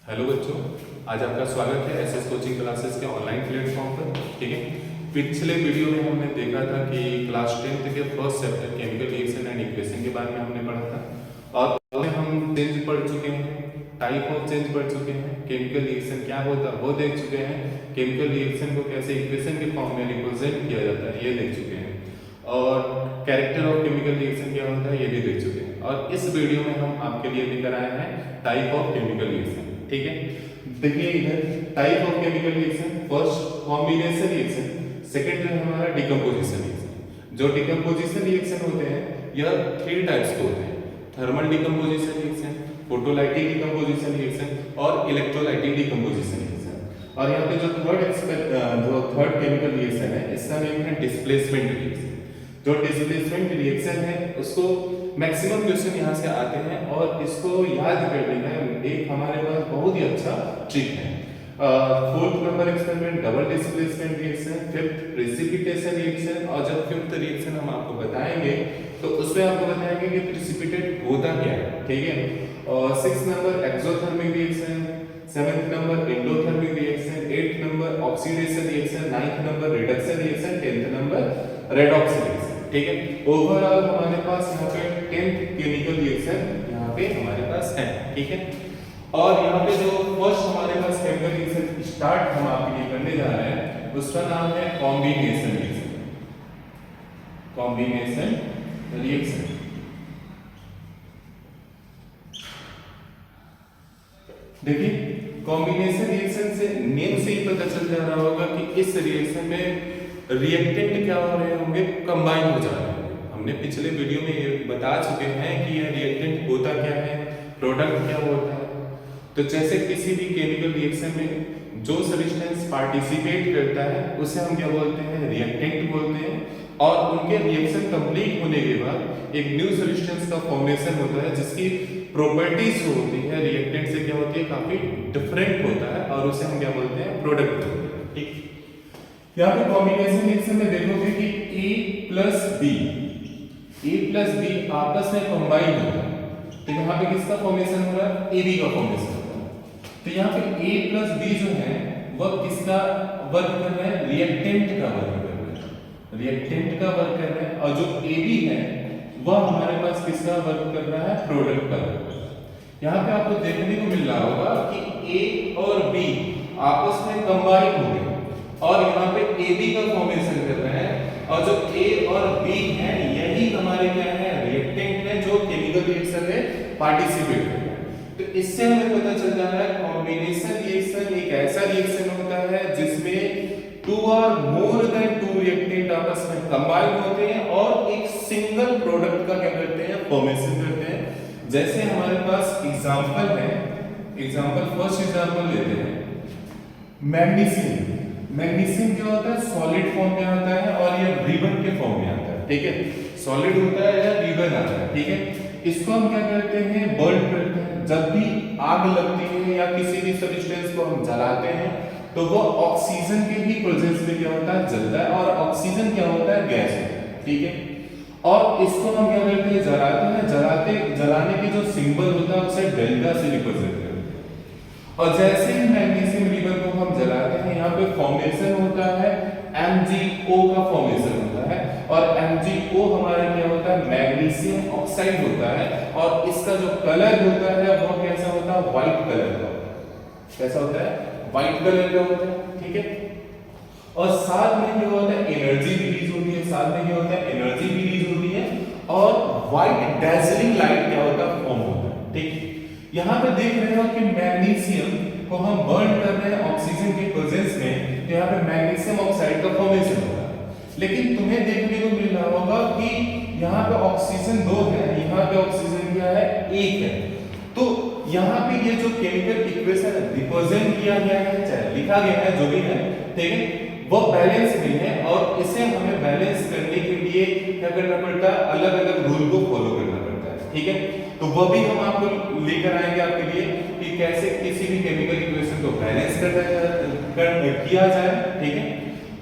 Hello बच्चों, आज आपका स्वागत है एसएस कोचिंग क्लासेस के ऑनलाइन प्लेटफॉर्म पर। ठीक है, पिछले वीडियो में हमने देखा था कि क्लास 10th के first chapter chemical reaction and equation के बारे में हमने पढ़ा था और उसमें हम चेंज पढ़ चुके हैं, टाइप ऑफ चेंज पढ़ चुके हैं, केमिकल रिएक्शन क्या होता है वो देख चुके हैं, केमिकल रिएक्शन को कैसे इक्वेशन के फॉर्म में रिप्रेजेंट किया जाता है ये देख चुके हैं और कैरेक्टर ऑफ केमिकल रिएक्शन क्या होता है ये भी देख चुके हैं। और इस वीडियो में हम आपके लिए लेकर आए हैं टाइप ऑफ केमिकल रिएक्शन। ठीक है, देखिए इधर type of chemical reaction, first combination reaction, second जो है हमारा डिकम्पोजिशन रिएक्शन। जो डिकम्पोजिशन रिएक्शन होते हैं यह 3 टाइप्स के होते हैं, thermal decomposition reaction, photolytic decomposition reaction और इलेक्ट्रोलाइटिक डिकम्पोजिशन रिएक्शन। और यहाँ पे जो थर्ड केमिकल रिएक्शन है इसका नेम है डिस्प्लेसमेंट रिएक्शन। जो डिस्प्लेसमेंट रिएक्शन है उसको मैक्सिमम क्वेश्चन यहाँ से आते हैं और इसको याद करने का एक हमारे पास बहुत ही अच्छा ट्रिक है। Fourth number experiment double displacement reaction, fifth precipitation reaction और जब फिफ्थ रिएक्शन हम आपको बताएंगे तो उसमें आपको बताएंगे कि प्रेसिपिटेट होता क्या है। ठीक है, और six number exothermic reaction, seventh number endothermic reaction, eighth number oxidation reaction, ninth number reduction reaction, tenth number redox reaction. ठीक है, ओवरऑल हमारे पास यहाँ पे 10th केमिकल रिएक्शन यहाँ पे हमारे पास है। ठीक है, और यहाँ पे जो फर्स्ट हमारे पास केमिकल रिएक्शन स्टार्ट हम आपके लिए करने जा रहे हैं उसका नाम है कॉम्बिनेशन रिएक्शन। कॉम्बिनेशन रिएक्शन देखिए, कॉम्बिनेशन रिएक्शन से नेम से ही पता चल जा रहा होगा कि इस रिएक्शन में रिएक्टेंट क्या हो रहे होंगे, कंबाइन हो जा रहे होंगे। हमने पिछले वीडियो में ये बता चुके हैं कि यह रिएक्टेंट होता क्या है, प्रोडक्ट क्या होता है। तो जैसे किसी भी केमिकल रिएक्शन में जो सब्सटेंस पार्टिसिपेट करता है उसे हम क्या बोलते हैं, रिएक्टेंट बोलते हैं। और उनके रिएक्शन कंप्लीट होने के बाद एक न्यू सब्सटेंस का फॉर्मेशन होता है जिसकी प्रॉपर्टीज जो होती है रिएक्टेंट से क्या होती है, काफी डिफरेंट होता है और उसे हम क्या बोलते हैं, प्रोडक्ट बोलते हैं। ठीक, यहाँ पे कॉम्बिनेशन रिएक्शन में देखोगे कि A प्लस B आपस में कंबाइन हो रहा है। तो यहाँ पे किसका फॉर्मेशन हो रहा है, AB का फॉर्मेशन हो रहा है। तो यहाँ पे A प्लस B जो है वह किसका वर्क कर रहा है, रिएक्टेंट का वर्क कर रहा है, रिएक्टेंट का वर्क कर रहा है। और जो AB है वह हमारे पास किसका वर्क कर रहा है, प्रोडक्ट का वर्क कर रहा है। यहाँ पे आपको देखने को मिल रहा होगा कि A और B आपस में कंबाइन हो गए और यहाँ पे AB का फॉर्मेशन कर रहे हैं। और जो A और B है यही हमारे क्या है, रिएक्टेंट है जो केमिकल रिएक्शन में पार्टिसिपेट कर रहा है। तो इससे हमें पता चल जा रहा है कॉम्बिनेशन रिएक्शन एक ऐसा रिएक्शन होता है जिसमें 2 और मोर देन 2 रिएक्टेंट आपस में कंबाइन होते हैं और एक सिंगल प्रोडक्ट का क्या करते हैं, फॉर्मेशन करते हैं। जैसे हमारे पास एग्जांपल है, फर्स्ट एग्जांपल लेते हैं मैग्नीशियम। मैग्नीशियम क्या होता है, सॉलिड फॉर्म में आता है और ये रिबन के फॉर्म में आता है। ठीक है, सॉलिड होता है या रिबन आता है। ठीक है, इसको हम क्या करते हैं, बर्न करते हैं। जब भी आग लगती है या किसी भी सब्सटेंस को हम जलाते हैं तो वो ऑक्सीजन के ही प्रेजेंस में क्या होता है, जलता है। और ऑक्सीजन क्या होता है, गैस होता है। ठीक है, और इसको हम क्या करते हैं, जलाते हैं। जलाने के जो सिंबल होता है उसे डेल्टा से रिप्रेजेंट करते हैं। और जैसे ही मैग्नीशियम रिबन को हम जलाते हैं यहाँ पे फॉर्मेशन होता है MgO का फॉर्मेशन होता है। और MgO हमारा क्या होता है, मैग्नीशियम ऑक्साइड होता है। और इसका जो कलर होता है वो कैसा होता है, व्हाइट कलर का होता है। कैसा होता है, व्हाइट कलर का होता है। ठीक है, और साथ में क्या होता है, एनर्जी रिलीज होती है, साथ में क्या होता है, एनर्जी रिलीज होती है और व्हाइट डैजलिंग लाइट क्या होता है, फॉर्म होता है। ठीक, यहाँ पे देख रहे हो कि मैग्नीशियम को हम बर्न कर रहे हैं ऑक्सीजन के प्रेजेंस में, तो यहाँ पे मैग्नीशियम ऑक्साइड का फॉर्मेशन हो रहा है। लेकिन तुम्हें देखने को मिल रहा होगा कि यहाँ पे ऑक्सीजन 2 है, यहाँ पे ऑक्सीजन क्या है, 1 है। तो यहाँ पे ये जो केमिकल इक्वेशन रिप्रेजेंट किया गया है, चाहे लिखा गया है, जो भी है, ठीक है, वो बैलेंस नहीं है। और इसे हमें बैलेंस करने के लिए क्या करना पड़ता है, अलग अलग रूल को फॉलो करना पड़ता है। ठीक है, तो वो भी हम आपको लेकर आएंगे आपके लिए कि कैसे किसी भी केमिकल इक्वेशन को बैलेंस किया जाए। ठीक है,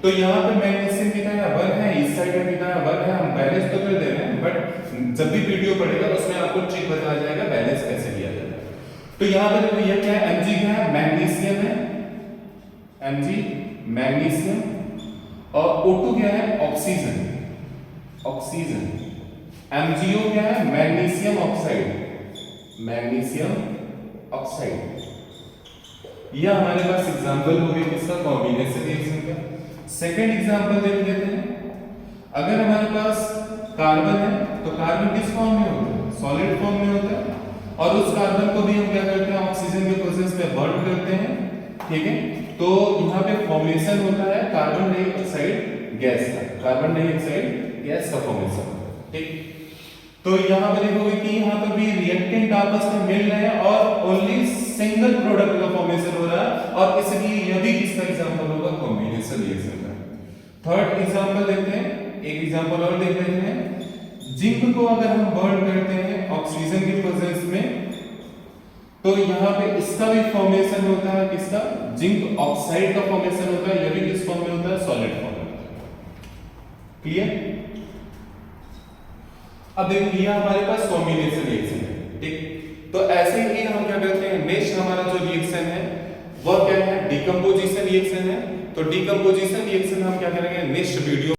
तो यहाँ पे मैग्नीशियम कितना 1 है, इस साइड में कितना 1 है। हम बैलेंस तो कर दे रहे हैं बट जब भी वीडियो पड़ेगा उसमें आपको ट्रिक बताया जाएगा बैलेंस कैसे किया जाता है। तो यहाँ पे देखो ये क्या है, Mg क्या है, मैग्नीशियम, और O2 क्या है, ऑक्सीजन, ऑक्सीजन। MgO क्या है, मैग्नीशियम ऑक्साइड, मैग्नीशियम ऑक्साइड। यह हमारे पास एग्जांपल हो गया किसका, कॉम्बिनेशन रिएक्शन का। सेकंड एग्जांपल देख लेते हैं। अगर हमारे पास कार्बन है तो कार्बन किस फॉर्म में होता है, सॉलिड फॉर्म में होता है, और उस कार्बन को भी हम क्या करते हैं, ऑक्सीजन के प्रोसेस पे बर्न करते हैं, ठीक है। तो यहाँ पे फॉर्मेशन होता है कार्बन डाइऑक्साइड गैस का, कार्बन डाइऑक्साइड गैस का फॉर्मेशन, ठीक। तो यहाँ पे देखोगे कि यहाँ पे भी रिएक्टेंट आपस में मिल रहे हैं और ओनली सिंगल प्रोडक्ट का फॉर्मेशन हो रहा है, और इसलिए यह भी किसका एग्जांपल होगा, कॉम्बिनेशन रिएक्शन का। थर्ड एग्जांपल देखते हैं, एक एग्जांपल और देख लेते हैं। जिंक को अगर हम बर्न करते हैं ऑक्सीजन की प्रेजेंस में, तो यहाँ पे इसका भी फॉर्मेशन होता है, किसका, जिंक ऑक्साइड का फॉर्मेशन होता है। यह भी किस फॉर्म में होता है, सॉलिड फॉर्म में होता है। क्लियर। अब देखिए हमारे पास कॉम्बिनेशन रिएक्शन है, ठीक। तो ऐसे ही हम क्या करते हैं, नेक्स्ट हमारा जो रिएक्शन है वह क्या है, डिकम्पोजिशन रिएक्शन है। तो डिकम्पोजिशन रिएक्शन हम क्या करेंगे नेक्स्ट वीडियो